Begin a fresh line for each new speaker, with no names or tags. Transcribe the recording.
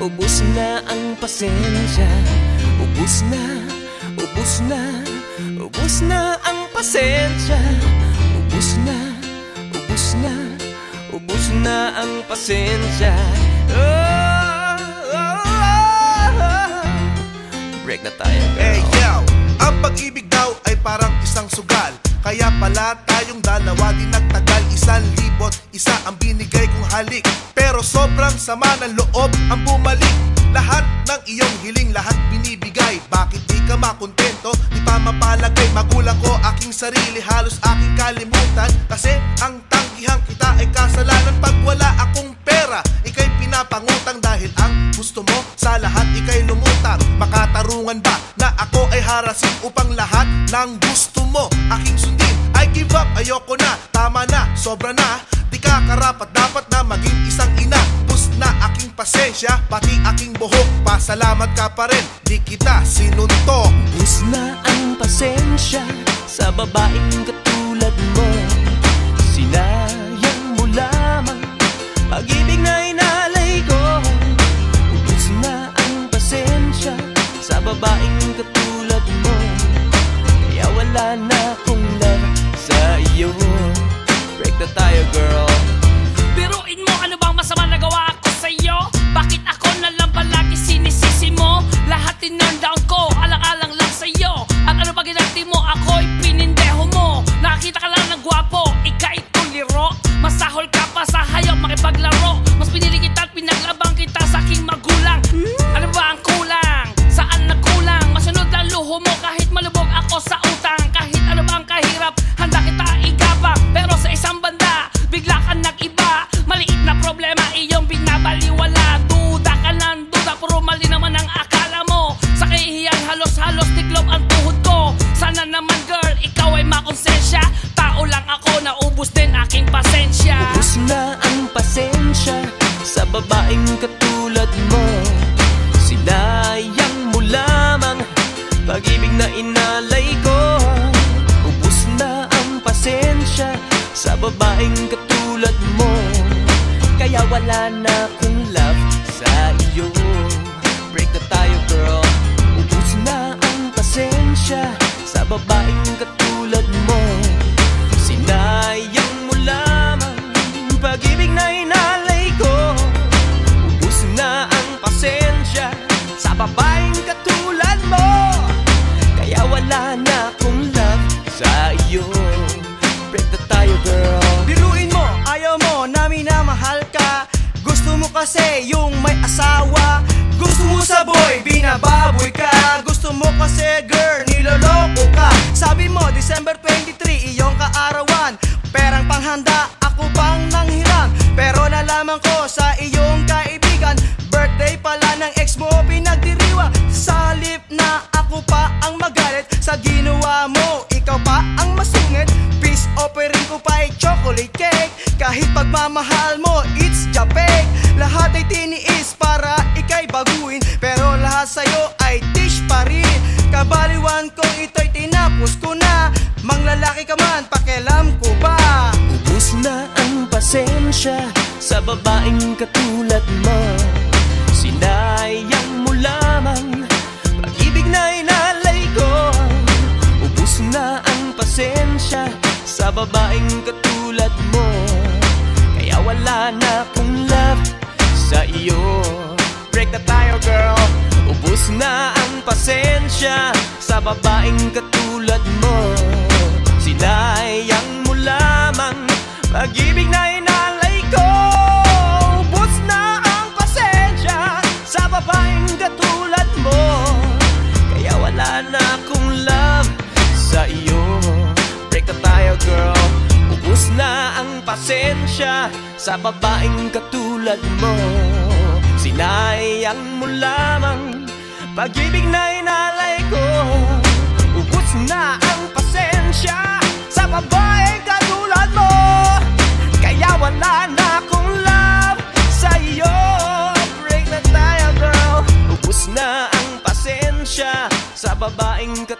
Ubus na ang pasensya. Ubus na ang pasensya. Ubus na ang pasensya. Break na tayo, girl.
Hey yo, ang pag-ibig daw ay parang isang sugal. Kaya pala tayong dalawa di nagtagal. 1,001 ang binigay kong halik, pero sobrang sama ng loob ang bumalik. Lahat ng iyong hiling, lahat binibigay. Bakit di ka makontento? Di pa mapalagay. Magulang ko, aking sarili, halos aking kalimutan. Kasi ang tanggihan kita ay kasalanan. Pag wala akong pera, ika'y pinapangutang. Dahil ang gusto mo sa lahat ika'y lumutang. Makatarungan ba na ako ay harasin upang lahat ng gusto mo aking sundin? I give up, ayoko na, tama na, sobra na. Di ka karapat dapat na maging isang ina. Bus na aking pasensya, pati aking buhok. Pasalamat ka pa rin, di kita sinuntok.
Bus na ang pasensya sa babaeng katulad mo. Sinayang mo lamang pag-ibig na inalay ko. Bus na ang pasensya sa babaeng katulad mo. Kaya wala na akong love sa iyo. Break na tayo, girl.
Biruin mo, ano bang masama nagawa ako sa'yo? Bakit ako na lang palagi sinisisi mo? Lahat tinandown ko, alang-alang lang sa'yo. At ano ba ginanti mo, ako'y pinindeho mo. Nakakita ka lang ng gwapo, ika'y tuliro. Masahol ka pa sa hayop, makipaglaro. Mas pinili kita at pinaglabang kita sa aking magulang. Ano ba ang kulang? Saan nagkulang? Masunod ang luho mo kahit malubog ako sa utang. Kahit ano bang kahirap, handa kita igabang. Pero sa isang banda, bigla ka nag-iba. Maliit na problema, iyong binabaliwala. Duda ka ng duda, puro mali naman ang akala mo. Sa kahihiyan, halos-halos tiklop ang tuhod ko. Sana naman girl, ikaw ay makonsensya. Tao lang ako, naubos din aking pasensya.
Ubus na ang pasensya sa babaeng katulad mo. Sinayang mo lamang pag-ibig na inalay ko. Ubus na ang pasensya sa babaeng katulad mo. Kaya wala na akong love sa iyo. Break na tayo, girl. Ubus na ang pasensya sa babaeng katulad mo. Sinayang mo lamang pag-ibig na inalay ko. Ubus na ang pasensya sa babaeng katulad mo. Kaya wala na akong love sa iyo. Break na tayo, girl.
Biruin mo, ayaw mo na minamahal ka. Gusto mo kasi yung may asawa. Gusto mo sa boy, binababoy ka. Gusto mo kasi girl, niloloko ka. Sabi mo, December 23, iyong kaarawan. Perang panghanda, ako bang nanghiram? Pero nalaman ko sa iyong kaibigan, birthday pala ng ex mo pinagdiriwa. Sa halip na ako pa ang magalit sa ginawa mo, ikaw pa ang masungit. Peace offering ko pa ay chocolate cake. Kahit pagmamahal mo, it's japek. Lahat ay tiniis para ika'y baguhin, pero lahat sa'yo ay dish pa rin. Kabaliwan kong ito'y tinapos ko na. Manglalaki ka man, pakialam ko ba?
Ubus na ang pasensya sa babaeng katulad mo. Sinayang mo lamang pag-ibig na inalay ko. Ubus na ang pasensya sa babaeng katulad mo. Kaya wala na akong love sa iyo. Break na tayo, girl. Ubus na ang pasensya sa babaeng katulad mo. Sinayang mo lamang pag-ibig na inalay ko. Ubus na ang pasensya sa babaeng katulad mo. Kaya wala na akong love sa iyo. Break na tayo, girl. Ubus na ang pasensya sa babaeng katulad mo. Sinayang mo lamang pag-ibig na inalay ko. Ubus na ang pasensya sa babaeng katulad mo. Kaya wala na akong love sa iyo. Break na tayo, girl. Ubus na ang pasensya sa babaeng katulad mo.